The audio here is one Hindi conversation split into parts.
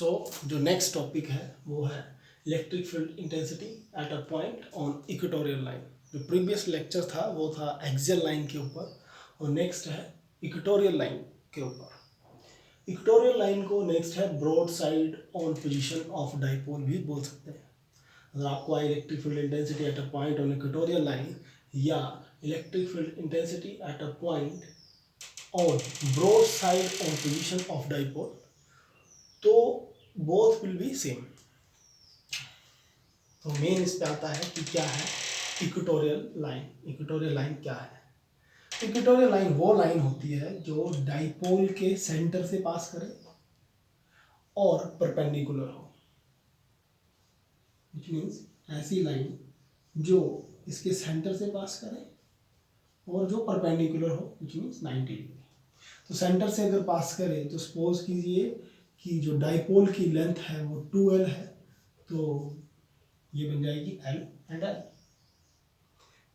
जो नेक्स्ट टॉपिक है वो है electric field intensity at a point on equatorial line. जो प्रीवियस लेक्चर था वो था एक्सियल लाइन के ऊपर और नेक्स्ट है इक्वेटोरियल लाइन के ऊपर। इक्वेटोरियल लाइन को नेक्स्ट है broad side on position of dipole भी बोल सकते हैं। अगर आपको electric field intensity at a point on equatorial line या electric field intensity at a point on broad side on position of dipole, तो बोथ विल बी सेम। तो मेन इस पे आता है कि क्या है इक्वेटोरियल लाइन। इक्वेटोरियल लाइन क्या है? इक्वेटोरियल लाइन वो लाइन होती है जो डाइपोल के सेंटर से पास करे और परपेंडिकुलर हो। विच मीन्स ऐसी लाइन जो इसके सेंटर से पास करे और जो परपेंडिकुलर हो, विच मीन्स 90 डिग्री। तो सेंटर से अगर पास करे तो सपोज कीजिए कि जो डाइपोल की लेंथ है वो 2L है, तो ये बन जाएगी L and L।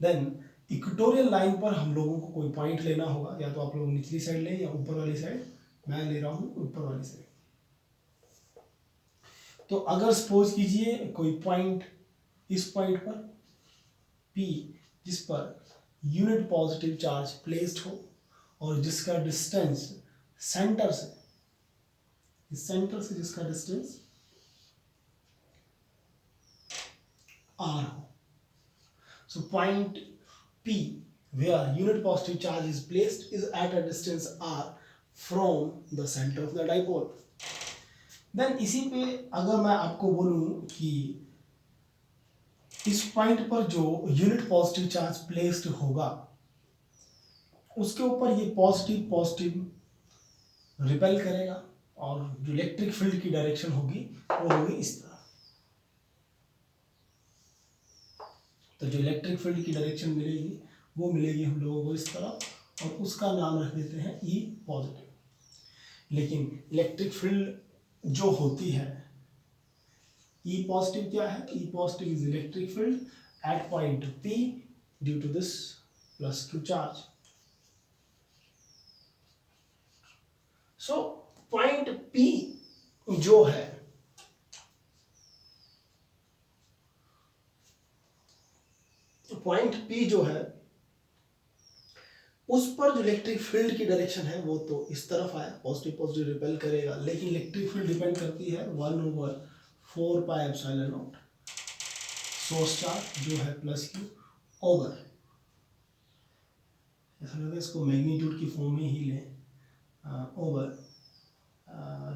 Then equatorial line पर हम लोगों को कोई पॉइंट लेना होगा, या तो आप लोग निचली साइड लें या ऊपर वाली साइड। मैं ले रहा हूँ ऊपर वाली साइड। तो अगर सपोज कीजिए कोई पॉइंट इस पॉइंट पर P, जिस per unit positive charge placed हो और जिसका डिस्टेंस सेंटर से, इस सेंटर से जिसका डिस्टेंस R हो। So point P where unit positive charge is placed is at a distance R from the center of the dipole. Then इसी पे अगर मैं आपको बोलूं कि इस पॉइंट पर जो यूनिट पॉजिटिव चार्ज प्लेस्ड होगा उसके ऊपर ये पॉजिटिव पॉजिटिव रिपेल करेगा और जो इलेक्ट्रिक फील्ड की डायरेक्शन होगी वो होगी इस तरह। तो जो इलेक्ट्रिक फील्ड की डायरेक्शन मिलेगी वो मिलेगी हम लोगों को इस तरह, और उसका नाम रख देते हैं E पॉजिटिव। लेकिन इलेक्ट्रिक फील्ड जो होती है E पॉजिटिव क्या है? E positive is electric field at point P due to this plus Q charge. So point P जो है पॉइंट P जो है उस पर जो इलेक्ट्रिक फील्ड की डायरेक्शन है वो तो इस तरफ आया, पॉजिटिव पॉजिटिव रिपेल करेगा, लेकिन इलेक्ट्रिक फील्ड डिपेंड करती है 1/4πε0 सोर्स चार्ज जो है प्लस Q ओवर, ऐसा लगता है इसको मैग्नीट्यूड की फॉर्म में ही लें, ओवर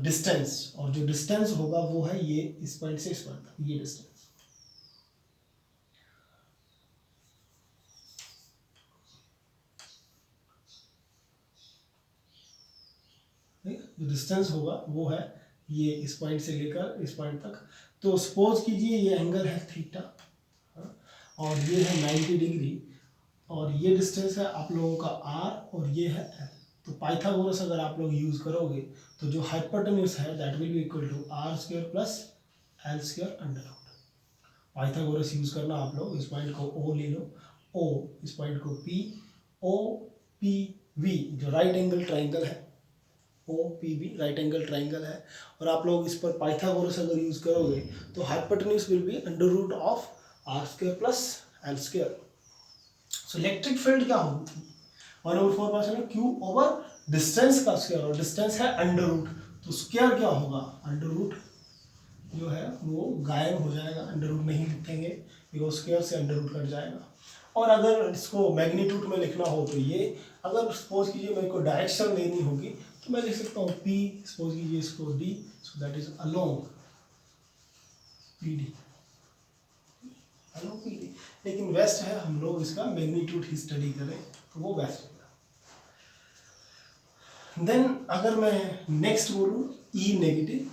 डिस्टेंस, और जो डिस्टेंस होगा वो है ये इस पॉइंट से इस पॉइंट तक, ये डिस्टेंस। जो डिस्टेंस होगा वो है ये इस पॉइंट से लेकर इस पॉइंट तक। तो सपोज कीजिए ये एंगल है थीटा और ये है 90 डिग्री, और ये डिस्टेंस है आप लोगों का r और ये है l। तो पाइथागोरस अगर आप लोग यूज करोगे तो जो हाइपोटेन्यूज है that will be equal to r² plus l² under root. Pythagoras use करना आप लोग। इस पॉइंट को O ले लो, O, इस पॉइंट को P, O P V जो राइट एंगल ट्राइंगल है, OPV राइट एंगल ट्राइंगल है, और आप लोग इस पर पाइथागोरस अगर यूज करोगे तो hypotenuse will be under root of r² plus l²। So electric field क्या होगी? 1/4 Q ओवर डिस्टेंस का स्क्वायर, और डिस्टेंस है अंडर रूट, तो स्क्वायर क्या होगा? अंडर रूट जो है वो गायब हो जाएगा, अंडर रूट नहीं लिखेंगे बिकॉज स्क्वायर से अंडर रूट कट जाएगा। और अगर इसको मैग्नीट्यूड में लिखना हो तो ये, अगर सपोज कीजिए मेरे को डायरेक्शन लेनी होगी तो मैं लिख सकता हूँ P, सपोज कीजिए इसको D, so that is along PD, along PD। लेकिन बेस्ट है हम लोग इसका मैग्नीट्यूड ही स्टडी करें तो वो बेस्ट है। देन अगर मैं नेक्स्ट बोलूँ E नेगेटिव,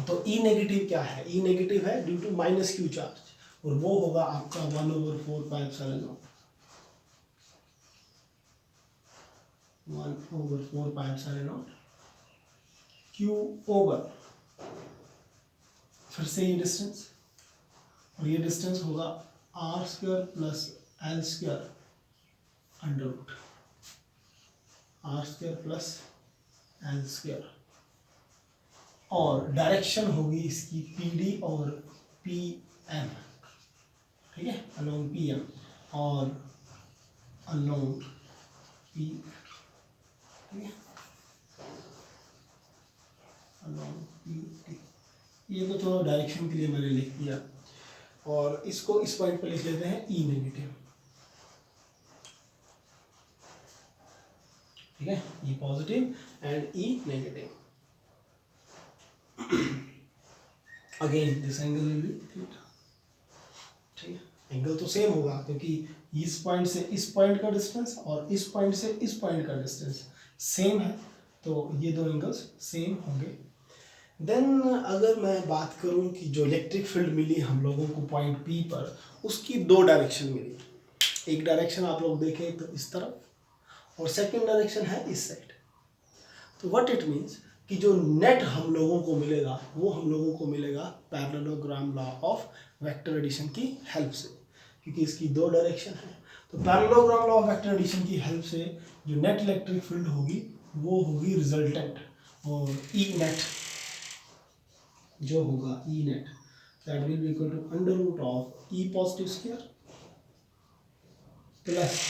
तो E नेगेटिव क्या है? E नेगेटिव है due to minus Q charge, और वो होगा आपका 1/4πε0, 1/4πε0 Q ओवर, फिर से ये डिस्टेंस, और ये डिस्टेंस होगा r² plus l² under root, r² plus l²। और डायरेक्शन होगी इसकी PD और PM, ठीक है, अलोंग PM और अलोंग P, ठीक है, अलोंग PT। ये तो थोड़ा डायरेक्शन के लिए मैंने लिख दिया, और इसको इस पॉइंट पर लिख लेते हैं E नेगेटिव, ठीक है, E positive and E negative. Again this angle will be theta, ठीक है, एंगल तो सेम होगा क्योंकि इस पॉइंट से इस पॉइंट का डिस्टेंस और इस पॉइंट से इस पॉइंट का डिस्टेंस सेम है, तो ये दो एंगल्स सेम होंगे। देन अगर मैं बात करूं कि जो इलेक्ट्रिक फील्ड मिली हम लोगों को पॉइंट P पर, उसकी दो डायरेक्शन मिली। एक डायरेक्शन आप लोग देखें तो इस तरफ, और सेकंड डायरेक्शन है इस साइड। तो व्हाट इट मीन्स कि जो नेट हम लोगों को मिलेगा वो हम लोगों को मिलेगा parallelogram law of vector addition की हेल्प से, क्योंकि इसकी दो डायरेक्शन है। तो parallelogram law of vector addition की हेल्प से जो नेट इलेक्ट्रिक फील्ड होगी वो होगी रिजल्टेंट, और ई नेट जो होगा, E net that will be equal to under root of E positive square plus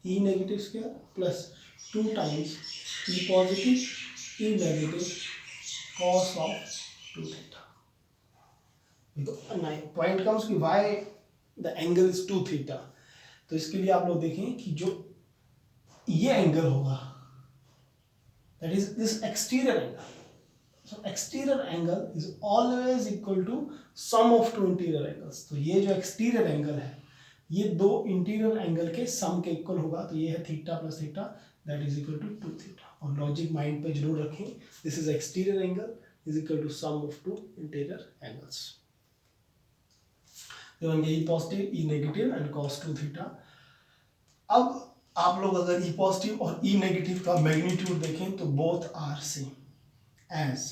E negative square plus 2 times E positive E negative cos of 2 theta। Point comes कि why the angle is 2 theta. तो इसके लिए आप लोग देखें कि जो ये एंगल होगा that is this exterior angle, so exterior angle is always equal to sum of two interior angles. तो ये जो एक्सटीरियर एंगल है ये दो इंटीरियर एंगल के सम के इक्वल होगा, तो ये है theta plus theta that is equal to 2 theta. और लॉजिक माइंड पे जरूर रखें, this is exterior angle is equal to sum of two interior angles। तो बन गया E positive E negative and cos 2 theta. अब आप लोग अगर E पॉजिटिव और E नेगेटिव का मैग्नीट्यूड देखें तो both are same, as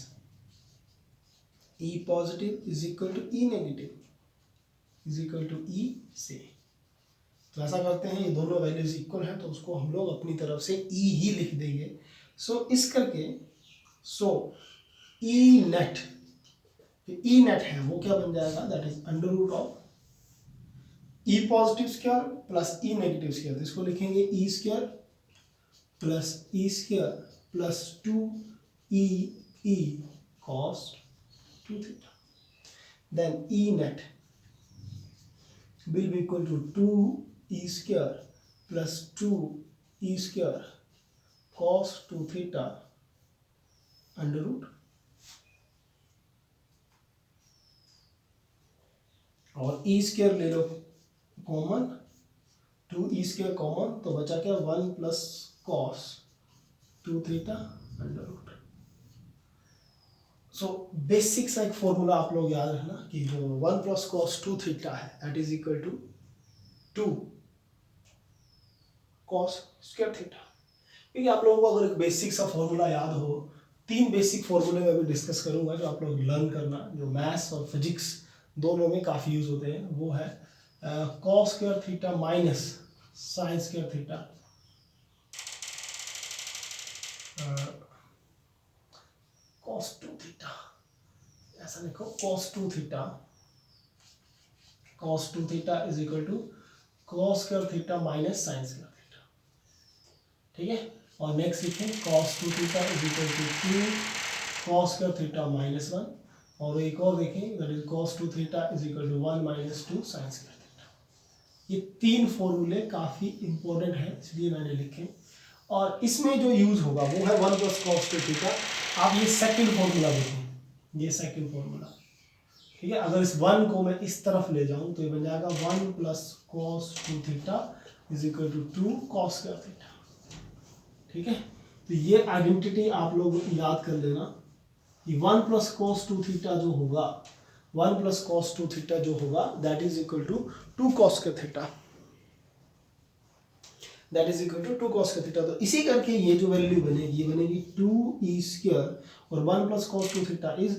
E positive is equal to E negative is equal to E से। तो ऐसा करते हैं, ये दोनों वैल्यूज इक्वल है तो उसको हम लोग अपनी तरफ से E ही लिख देंगे। सो इस करके ई नेट, ई नेट है वो क्या बन जाएगा, that is under root of E positive square plus E negative square. इसको लिखेंगे E square plus E square plus 2 E cos 2 theta. Then E net will be equal to 2 E square plus 2 E square cos 2 theta under root, और ई स्क्वायर ले लो कॉमन, 2 ई स्क्वायर कॉमन, तो बचा क्या 1 plus cos 2 theta under root. So basic सा एक फॉर्मूला आप लोग याद रखना कि जो 1 प्लस कॉस 2 थीटा है that is equal to 2 cos square theta. क्योंकि आप लोगों को अगर एक बेसिक सा फॉर्मूला याद हो, 3 बेसिक फॉर्मूले मैं भी डिस्कस करूंगा जो आप लोग लर्न करना, जो मैथ्स और फिजिक्स दोनों में काफ़ी यूज होते हैं। वो है cos square theta minus sine square theta, cos 2 theta, ऐसा लिखो cos 2 theta, cos 2 theta is equal to cos square theta minus sine square theta, ठीक है। और नेक्स्ट लिखें cos 2 theta is equal to 2 cos square theta minus 1, और एक और देखें that is cos 2 theta is equal to 1 minus 2 sine square theta. ये 3 फॉर्मूले काफ़ी इंपॉर्टेंट है इसलिए मैंने लिखे, और इसमें जो यूज होगा वो है 1 प्लस cos 2 थीटा। आप ये सेकंड फॉर्मूला देखें, ये सेकंड फॉर्मूला, ठीक है। अगर इस 1 को मैं इस तरफ ले जाऊं तो ये बन जाएगा 1 plus cos 2 theta is equal to 2 cos square theta, ठीक है। तो ये आइडेंटिटी आप लोग याद कर लेना कि 1 प्लस cos 2 थीटा जो होगा, 1 प्लस cos 2 थीटा जो होगा that is equal to 2 cos square theta, that is equal to 2 cos square theta. तो इसी करके ये जो वैल्यू बनेगी ये बनेगी 2 स्क्वायर, और 1 plus cos 2 theta is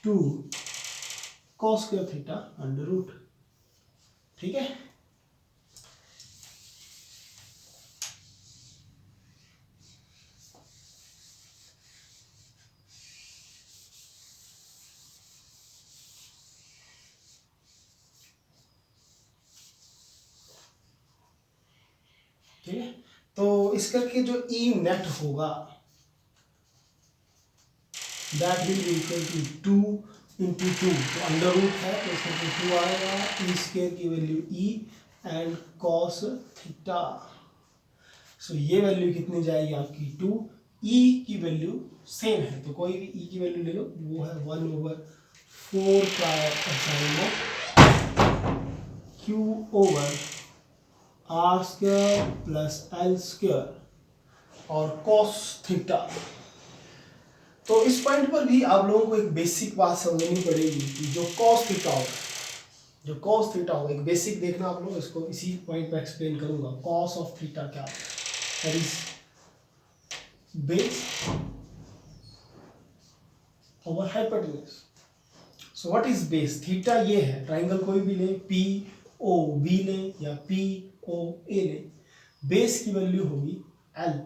2 cos square theta under root, ठीक है। ठीक है। तो इस करके जो ई नेट होगा that will be equal to 2 × 2, तो अंडर रूट है तो इसमें 2 आएगा, ई स्क्वायर की value E and cos theta. So ये वैल्यू कितनी जाएगी आपकी 2, ई की वैल्यू सेम है तो कोई भी ई की वैल्यू ले लो, वो है 1/4 pi epsilon Q over R square plus L square और कॉस थीटा। तो इस पॉइंट पर भी आप लोगों को एक बेसिक बात समझनी पड़ेगी कि जो कॉस थीटा होगा, जो कॉस थीटा होगा, एक बेसिक देखना आप लोग, इसको इसी पॉइंट पर एक्सप्लेन करूंगा। कॉस ऑफ थीटा क्या है, that is base over hypotenuse. So what is base? Theta ये है, ट्राइंगल कोई भी ले, पी ओ बी ले या पी ओ ए ले, बेस की वैल्यू होगी एल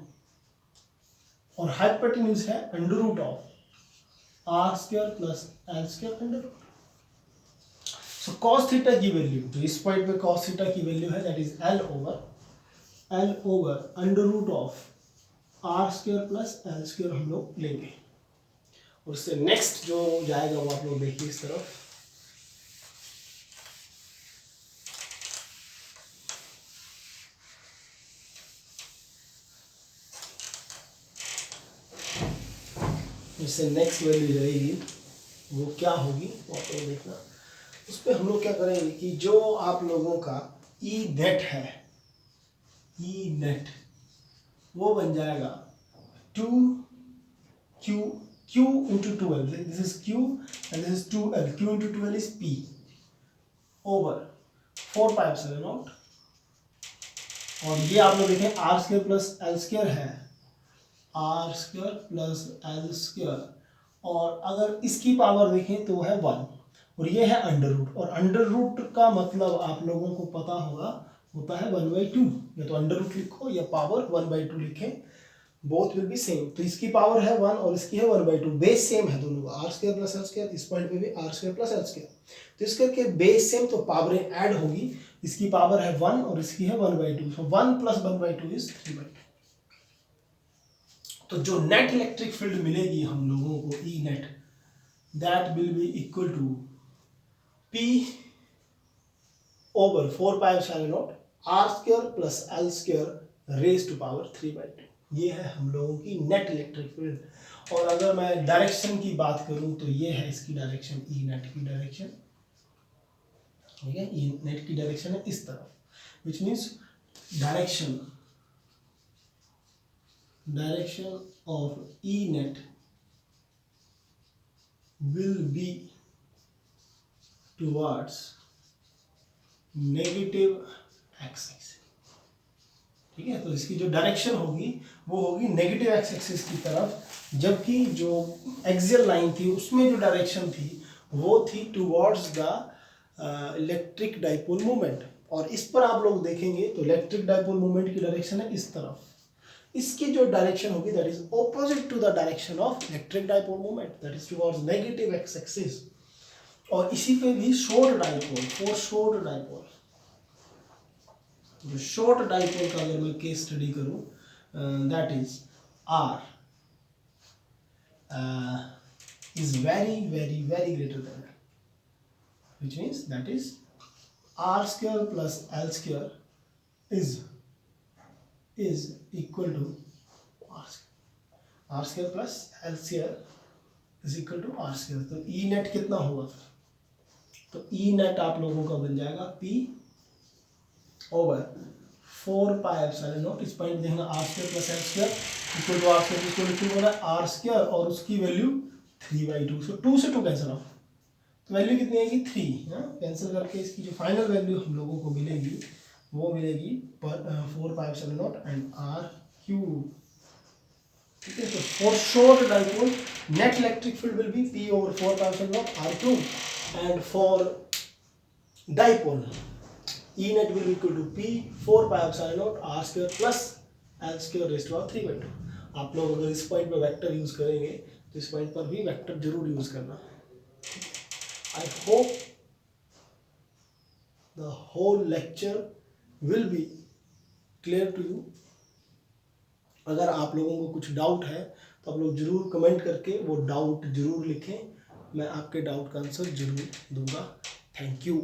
और हाइपोटेन्यूज है under root of R square plus L square under root. So cos theta की वैल्यू, तो इस पॉइंट पे कॉस थीटा की वैल्यू है that is L over under root of R square plus L square हम लोग लेंगे। और उससे नेक्स्ट जो जाएगा वो आप लोग देखिए इस तरफ, इससे नेक्स्ट वैल्यू रहेगी वो क्या होगी वो आप लोग देखना। उस पर हम लोग क्या करेंगे कि जो आप लोगों का ई नेट है, ई नेट वो बन जाएगा 2q q into 2l, this is q and this is 2l, q into 2l is p over 4 pi epsilon naught। और ये आप लोग देखें R square plus L square है, R square plus L square, और अगर इसकी पावर देखें तो है 1 और ये है अंडर रूट, और अंडर रूट का मतलब आप लोगों को पता होगा होता है 1/2, या तो अंडर रूट लिखो या पावर 1/2 लिखें, बोथ विल बी सेम। तो इसकी पावर है 1 और इसकी है 1/2, बेस सेम है दोनों का, R square plus L square, इस पॉइंट पे भी R square plus L square, तो इस करके बेस सेम तो पावरें ऐड होगी, इसकी पावर है 1 और इसकी है 1/2, सो 1 + 1/2 इज 3/2। तो जो नेट इलेक्ट्रिक फील्ड मिलेगी हम लोगों को E net, that will be equal to P over 4 pi epsilon naught R square plus L square raise to power 3/2। ये है हम लोगों की नेट इलेक्ट्रिक फील्ड। और अगर मैं डायरेक्शन की बात करूं तो ये है इसकी डायरेक्शन, ई नेट की डायरेक्शन, ठीक है, ई नेट की डायरेक्शन है इस तरफ, which means direction of E net will be towards negative axis, ठीक है। तो इसकी जो डायरेक्शन होगी वो होगी नेगेटिव एक्स एक्सिस की तरफ, जबकि जो एक्सियल लाइन थी उसमें जो डायरेक्शन थी वो थी towards the electric dipole moment. और इस पर आप लोग देखेंगे तो इलेक्ट्रिक डाइपोल मोमेंट की डायरेक्शन है इस तरफ, इसकी जो डायरेक्शन होगी that is opposite to the direction of electric dipole moment, that is towards negative X axis. और इसी पे भी short dipole, for short dipole, जो शॉर्ट डाइपोल का अगर मैं केस स्टडी करूं, that is R is very very very greater than, which means that is r square plus l square is equal to r square plus l square is equal to r square। तो e net कितना होगा? तो e net आप लोगों का बन जाएगा p over 4 pi epsilon naught, इस पॉइंट देखना r square plus l square equal to r square equal to होगा r square और उसकी वैल्यू 3/2, सो 2 से 2 कैंसिल ऑफ, तो वैल्यू कितनी आएगी 3, कैंसिल करके इसकी जो फाइनल वैल्यू हम लोगों को मिलेगी वो मिलेगी 4 pi epsilon naught and r cube, ठीक है। तो for short dipole net electric field will be p over 4 pi epsilon naught r cube, and for dipole E net will be equal to P 4 pi epsilon naught R square plus L square raised to 3/2। आप लोग अगर इस पॉइंट पर वेक्टर यूज करेंगे तो इस पॉइंट पर भी वेक्टर जरूर यूज करना। I hope the whole lecture will be clear to you? अगर आप लोगों को कुछ डाउट है तो आप लोग ज़रूर कमेंट करके वो डाउट ज़रूर लिखें, मैं आपके डाउट का आंसर ज़रूर दूंगा। Thank you.